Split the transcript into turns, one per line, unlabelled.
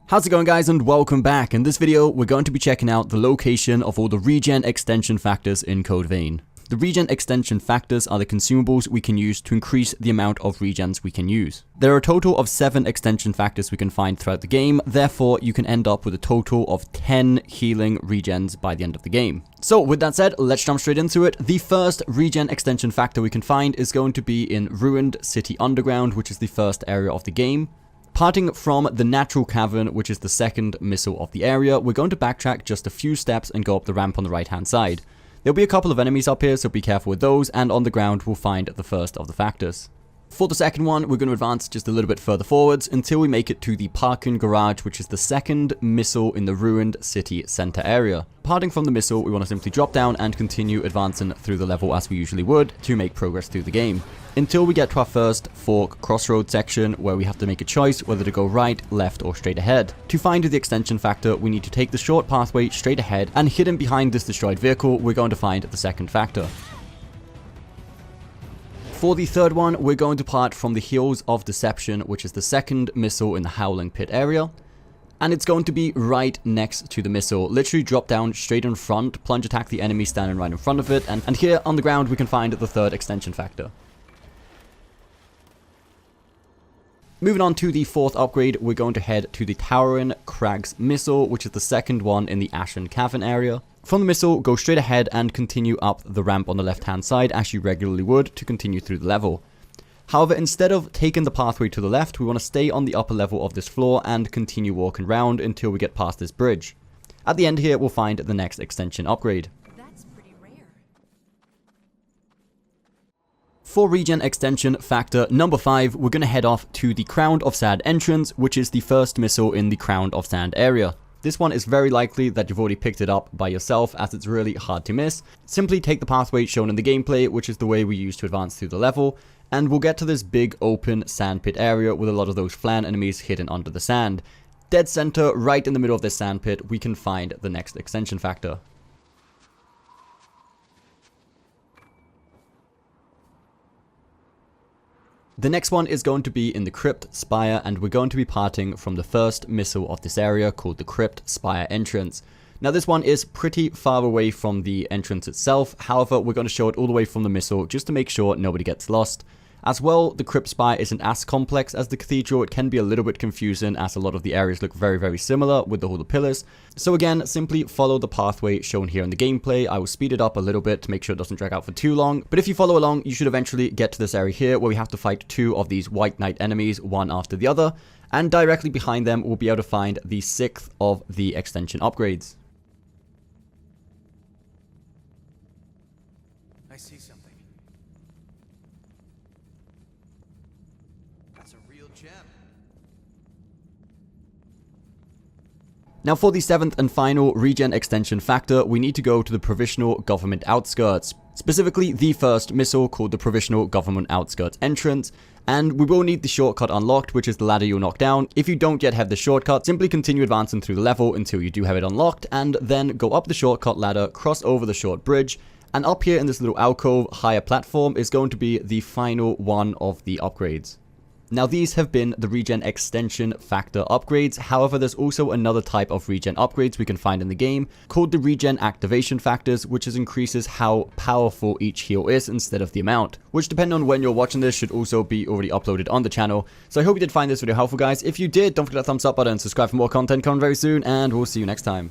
How's it going, guys, and welcome back. In this video we're going to be checking out the location of all the regen extension factors in Code Vein. The regen extension factors are the consumables we can use to increase the amount of regens we can use. There are a total of 7 extension factors we can find throughout the game, therefore you can end up with a total of 10 healing regens by the end of the game. So with that said, let's jump straight into it. The first regen extension factor we can find is going to be in Ruined City Underground, which is the first area of the game. Parting from the natural cavern, which is the second missile of the area, we're going to backtrack just a few steps and go up the ramp on the right hand side. There'll be a couple of enemies up here, so be careful with those, and on the ground we'll find the first of the factors. For the second one, we're going to advance just a little bit further forwards until we make it to the parking garage, which is the second missile in the Ruined City Center area. Parting from the missile, we want to simply drop down and continue advancing through the level as we usually would to make progress through the game, until we get to our first fork crossroad section where we have to make a choice whether to go right, left, or straight ahead. To find the extension factor, we need to take the short pathway straight ahead, and hidden behind this destroyed vehicle, we're going to find the second factor. For the third one, we're going to part from the Hills of Deception, which is the second missile in the Howling Pit area. And it's going to be right next to the missile. Literally drop down straight in front, plunge attack the enemy standing right in front of it, and here on the ground we can find the third extension factor. Moving on to the fourth upgrade, we're going to head to the towering Crags missile, which is the second one in the Ashen Cavern area. From the missile, go straight ahead and continue up the ramp on the left hand side as you regularly would to continue through the level. However, instead of taking the pathway to the left, we want to stay on the upper level of this floor and continue walking around until we get past this bridge. At the end here, we'll find the next extension upgrade.
That's pretty rare.
For regen extension factor number 5, we're going to head off to the Crown of Sand entrance, which is the first missile in the Crown of Sand area. This one is very likely that you've already picked it up by yourself, as it's really hard to miss. Simply take the pathway shown in the gameplay, which is the way we use to advance through the level, and we'll get to this big open sand pit area with a lot of those flan enemies hidden under the sand. Dead center, right in the middle of this sand pit, we can find the next extension factor. The next one is going to be in the Cryptspire, and we're going to be parting from the first missile of this area called the Cryptspire Entrance. Now this one is pretty far away from the entrance itself, however we're going to show it all the way from the missile just to make sure nobody gets lost. As well, the Cryptspire isn't as complex as the cathedral. It can be a little bit confusing as a lot of the areas look very similar with all the pillars. So again, simply follow the pathway shown here in the gameplay. I will speed it up a little bit to make sure it doesn't drag out for too long. But if you follow along, you should eventually get to this area here where we have to fight 2 of these White Knight enemies, one after the other. And directly behind them, we'll be able to find the 6th of the extension upgrades.
I see something. That's a real gem.
Now for the 7th and final regen extension factor, we need to go to the provisional government outskirts. Specifically the first missile called the provisional government outskirts entrance. And we will need the shortcut unlocked, which is the ladder you'll knock down. If you don't yet have the shortcut, simply continue advancing through the level until you do have it unlocked, and then go up the shortcut ladder, cross over the short bridge, and up here in this little alcove, higher platform, is going to be the final one of the upgrades. Now these have been the regen extension factor upgrades. However, there's also another type of regen upgrades we can find in the game called the regen activation factors, which increases how powerful each heal is instead of the amount, which depending on when you're watching this should also be already uploaded on the channel. So I hope you did find this video helpful, guys. If you did, don't forget that thumbs up button, subscribe for more content coming very soon, and we'll see you next time.